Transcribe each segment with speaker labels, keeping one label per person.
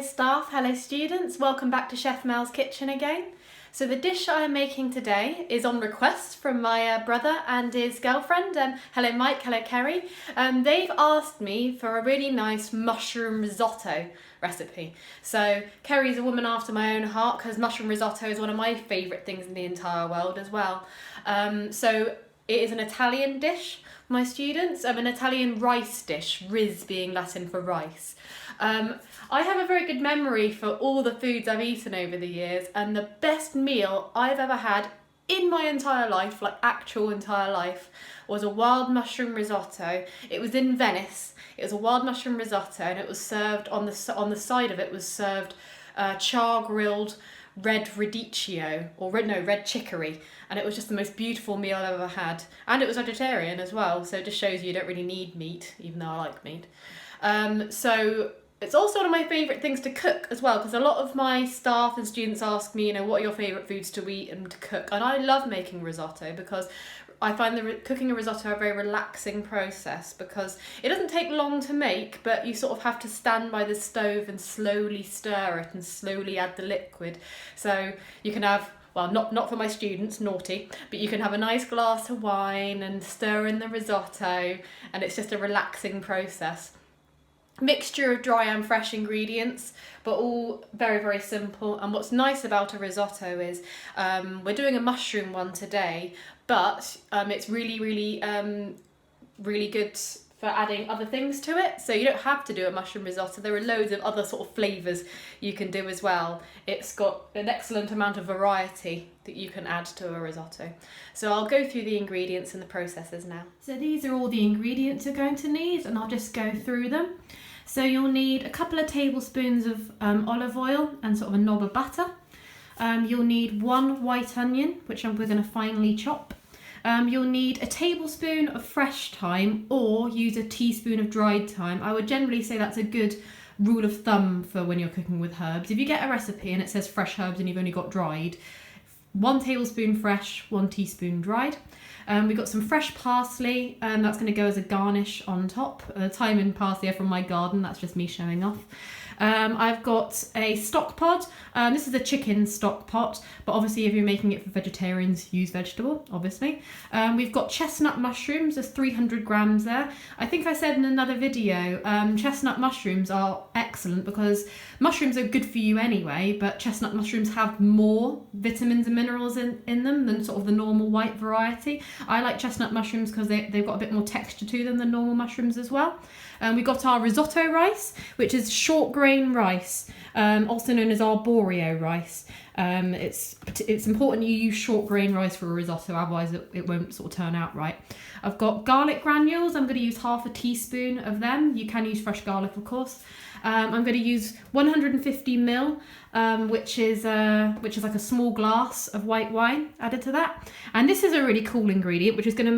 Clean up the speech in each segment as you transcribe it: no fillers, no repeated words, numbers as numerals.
Speaker 1: staff, hello students, welcome back to Chef Mel's Kitchen again. So the dish I am making today is on request from my brother and his girlfriend. Hello Mike, hello Kerry. They've asked me for a really nice mushroom risotto recipe. So Kerry's a woman after my own heart because mushroom risotto is one of my favourite things in the entire world as well. So it is an Italian dish for my students, an Italian rice dish, ris being Latin for rice. I have a very good memory for all the foods I've eaten over the years, and the best meal I've ever had in my entire life, like actual entire life, was a wild mushroom risotto. It was in Venice. It was a wild mushroom risotto, and it was served on the side of it was served char grilled red radicchio, red chicory, and it was just the most beautiful meal I've ever had. And it was vegetarian as well, so it just shows you don't really need meat, even though I like meat. So it's also one of my favourite things to cook as well, because a lot of my staff and students ask me, what are your favourite foods to eat and to cook? And I love making risotto because I find cooking a risotto a very relaxing process, because it doesn't take long to make, but you sort of have to stand by the stove and slowly stir it and slowly add the liquid. So you can have, well, not for my students, naughty, but you can have a nice glass of wine and stir in the risotto, and it's just a relaxing process. Mixture of dry and fresh ingredients, but all very, very simple. And what's nice about a risotto is we're doing a mushroom one today, but it's really, really good for adding other things to it. So you don't have to do a mushroom risotto. There are loads of other sort of flavours you can do as well. It's got an excellent amount of variety that you can add to a risotto. So I'll go through the ingredients and the processes now. So these are all the ingredients you're going to need, and I'll just go through them. So you'll need a couple of tablespoons of olive oil and sort of a knob of butter. You'll need 1 white onion, which we're going to finely chop. You'll need a tablespoon of fresh thyme, or use a teaspoon of dried thyme. I would generally say that's a good rule of thumb for when you're cooking with herbs. If you get a recipe and it says fresh herbs and you've only got dried, 1 tablespoon fresh, 1 teaspoon dried. We've got some fresh parsley, that's going to go as a garnish on top. Thyme and parsley are from my garden, that's just me showing off. I've got a stock pot. This is a chicken stock pot, but obviously if you're making it for vegetarians, use vegetable, obviously. We've got chestnut mushrooms, there's 300 grams there. I think I said in another video, chestnut mushrooms are excellent because mushrooms are good for you anyway, but chestnut mushrooms have more vitamins and minerals in them than sort of the normal white variety. I like chestnut mushrooms because they've got a bit more texture to them than normal mushrooms as well. We've got our risotto rice, which is short grain rice, also known as Arborio rice. It's important you use short grain rice for a risotto, otherwise it won't sort of turn out right. I've got garlic granules. I'm going to use half a teaspoon of them. You can use fresh garlic, of course. I'm going to use 150 ml, which is like a small glass of white wine added to that. And this is a really cool ingredient, which is going to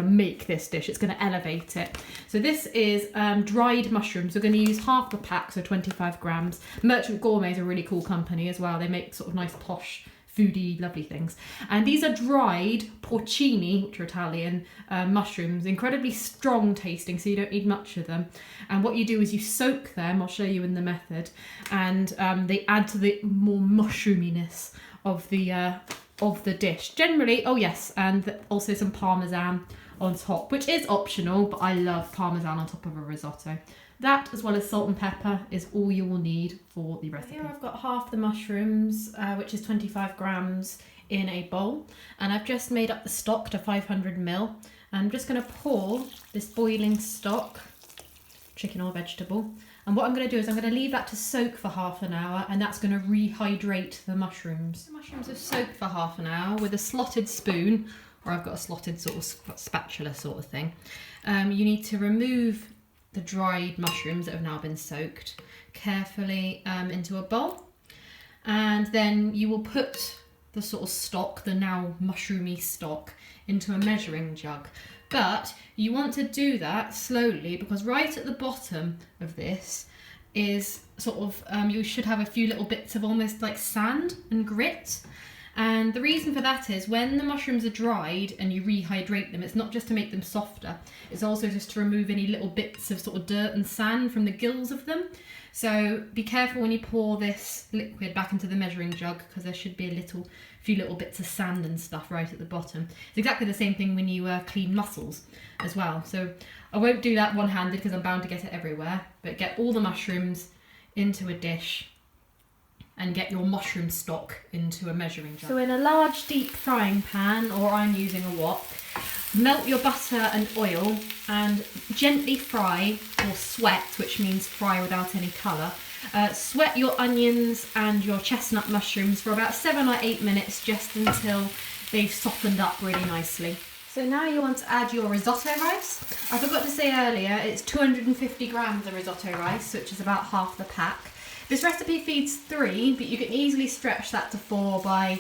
Speaker 1: make this dish. It's going to elevate it. So this is dried mushrooms. We're going to use half the pack, so 25 grams. Merchant Gourmet is a really cool company as well. They make sort of nice posh, foodie, lovely things. And these are dried porcini, which are Italian mushrooms, incredibly strong tasting, so you don't need much of them. And what you do is you soak them, I'll show you in the method, and they add to the more mushroominess of the dish. Generally, oh yes, and also some parmesan on top, which is optional, but I love parmesan on top of a risotto. That, as well as salt and pepper, is all you will need for the recipe. Here I've got half the mushrooms, which is 25 grams, in a bowl. And I've just made up the stock to 500 ml. I'm just going to pour this boiling stock, chicken or vegetable. And what I'm going to do is I'm going to leave that to soak for half an hour, and that's going to rehydrate the mushrooms. The mushrooms have soaked for half an hour with a slotted spoon, or I've got a slotted sort of spatula sort of thing. You need to remove the dried mushrooms that have now been soaked carefully into a bowl, and then you will put the sort of stock, the now mushroomy stock, into a measuring jug. But you want to do that slowly, because right at the bottom of this is sort of you should have a few little bits of almost like sand and grit, And the reason for that is when the mushrooms are dried and you rehydrate them, it's not just to make them softer, it's also just to remove any little bits of sort of dirt and sand from the gills of them. So be careful when you pour this liquid back into the measuring jug, because there should be a few little bits of sand and stuff right at the bottom. It's exactly the same thing when you clean mussels as well. So I won't do that one-handed because I'm bound to get it everywhere, but get all the mushrooms into a dish and get your mushroom stock into a measuring jug. So in a large deep frying pan, or I'm using a wok, melt your butter and oil and gently fry, or sweat, which means fry without any colour. Sweat your onions and your chestnut mushrooms for about 7 or 8 minutes, just until they've softened up really nicely. So now you want to add your risotto rice. I forgot to say earlier, it's 250 grams of risotto rice, which is about half the pack. This recipe feeds 3, but you can easily stretch that to 4 by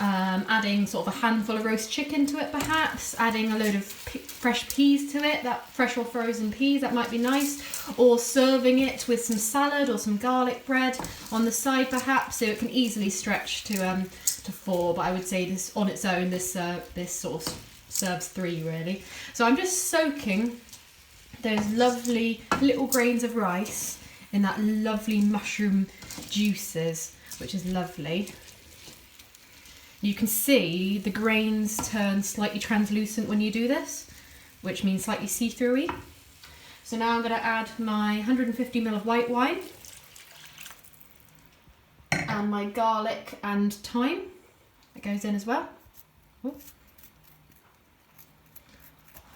Speaker 1: adding sort of a handful of roast chicken to it, perhaps, adding a load of fresh peas to it, that fresh or frozen peas, that might be nice, or serving it with some salad or some garlic bread on the side perhaps, so it can easily stretch to 4, but I would say this on its own, this sort of serves 3 really. So I'm just soaking those lovely little grains of rice in that lovely mushroom juices, which is lovely. You can see the grains turn slightly translucent when you do this, which means slightly see-through-y. So now I'm going to add my 150 ml of white wine and my garlic and thyme. It goes in as well. Ooh.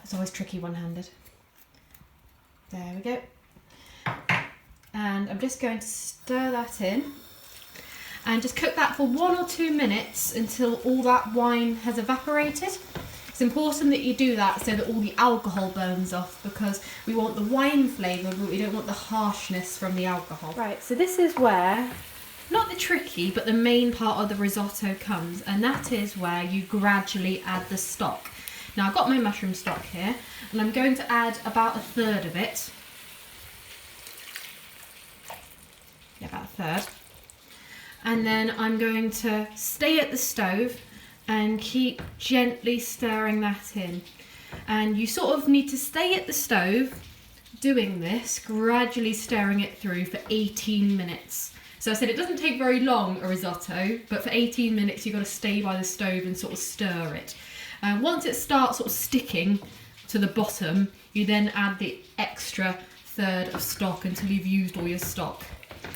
Speaker 1: It's always tricky one-handed. There we go. And I'm just going to stir that in and just cook that for 1 or 2 minutes until all that wine has evaporated. It's important that you do that so that all the alcohol burns off, because we want the wine flavour but we don't want the harshness from the alcohol. Right, so this is where, not the tricky, but the main part of the risotto comes, and that is where you gradually add the stock. Now I've got my mushroom stock here and I'm going to add about 1/3 of it. Yeah, about 1/3. And then I'm going to stay at the stove and keep gently stirring that in. And you sort of need to stay at the stove doing this, gradually stirring it through for 18 minutes. So I said it doesn't take very long, a risotto, but for 18 minutes you've got to stay by the stove and sort of stir it. Once it starts sort of sticking to the bottom, you then add the extra 1/3 of stock until you've used all your stock.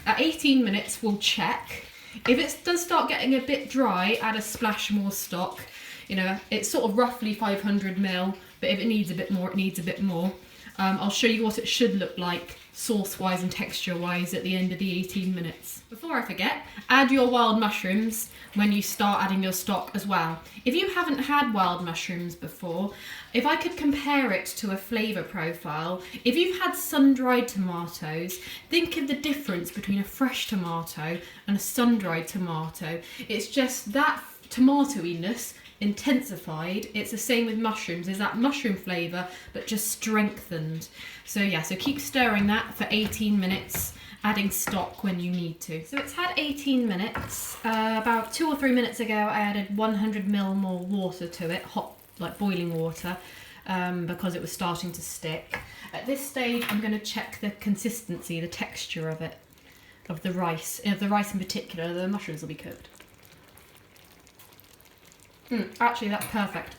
Speaker 1: At 18 minutes we'll check. If it does start getting a bit dry, add a splash more stock. You know, it's sort of roughly 500 ml, but if it needs a bit more, it needs a bit more. I'll show you what it should look like sauce-wise and texture-wise at the end of the 18 minutes. Before I forget, add your wild mushrooms when you start adding your stock as well. If you haven't had wild mushrooms before, if I could compare it to a flavour profile, if you've had sun-dried tomatoes, think of the difference between a fresh tomato and a sun-dried tomato. It's just that tomatoiness intensified. It's the same with mushrooms. There's that mushroom flavour, but just strengthened. So yeah, so keep stirring that for 18 minutes, adding stock when you need to. So it's had 18 minutes. About 2 or 3 minutes ago, I added 100 ml more water to it, hot, like boiling water, because it was starting to stick. At this stage, I'm going to check the consistency, the texture of it, of the rice in particular. The mushrooms will be cooked. Actually, that's perfect.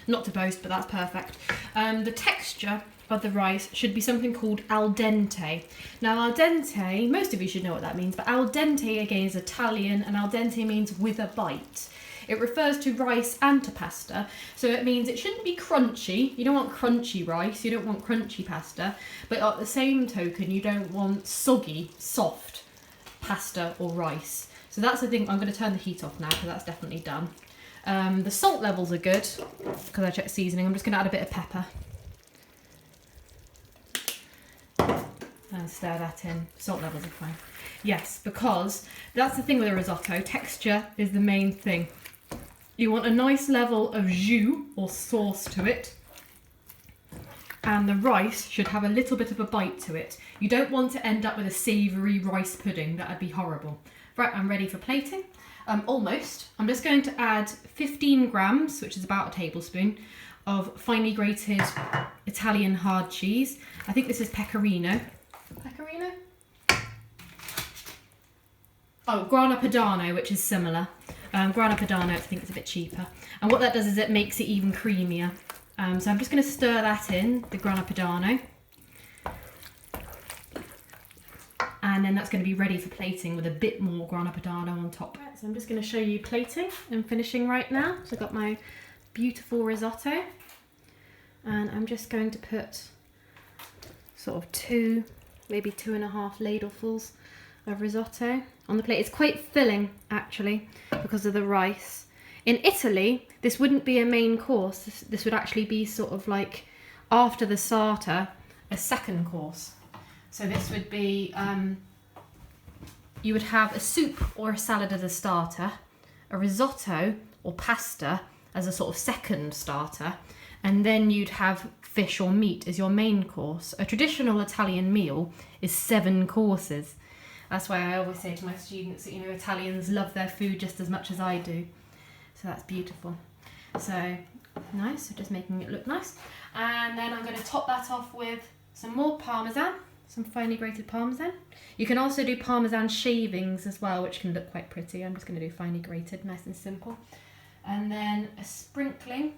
Speaker 1: Not to boast, but that's perfect. The texture of the rice should be something called al dente. Now, al dente, most of you should know what that means, but al dente, again, is Italian, and al dente means with a bite. It refers to rice and to pasta, so it means it shouldn't be crunchy. You don't want crunchy rice, you don't want crunchy pasta, but at the same token, you don't want soggy, soft pasta or rice. So that's the thing. I'm going to turn the heat off now, because that's definitely done. The salt levels are good, because I checked seasoning. I'm just going to add a bit of pepper. And stir that in. Salt levels are fine. Yes, because that's the thing with a risotto. Texture is the main thing. You want a nice level of jus, or sauce, to it. and the rice should have a little bit of a bite to it. You don't want to end up with a savoury rice pudding, that would be horrible. Right, I'm ready for plating. Almost. I'm just going to add 15 grams, which is about a tablespoon, of finely grated Italian hard cheese. I think this is pecorino. Pecorino? Oh, grana padano, which is similar. Grana padano, I think, is a bit cheaper. And what that does is it makes it even creamier. So I'm just going to stir that in, the grana padano. And then that's going to be ready for plating with a bit more grana padano on top. Right, so I'm just going to show you plating and finishing right now. So I've got my beautiful risotto. And I'm just going to put sort of 2, maybe 2.5 ladlefuls of risotto on the plate. It's quite filling, actually, because of the rice. In Italy, this wouldn't be a main course. This would actually be sort of like, after the starter, a second course. So this would be, you would have a soup or a salad as a starter, a risotto or pasta as a sort of second starter, and then you'd have fish or meat as your main course. A traditional Italian meal is 7 courses. That's why I always say to my students that, you know, Italians love their food just as much as I do. So that's beautiful. So nice, so just making it look nice. And then I'm going to top that off with some more parmesan, some finely grated parmesan. You can also do parmesan shavings as well, which can look quite pretty. I'm just going to do finely grated, nice and simple. And then a sprinkling,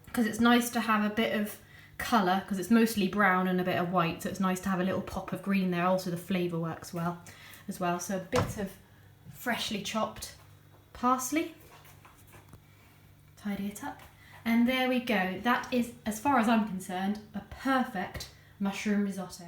Speaker 1: because it's nice to have a bit of colour, because it's mostly brown and a bit of white, so it's nice to have a little pop of green there. Also the flavour works well as well. So a bit of freshly chopped parsley, tidy it up, and there we go. That is, as far as I'm concerned, a perfect mushroom risotto.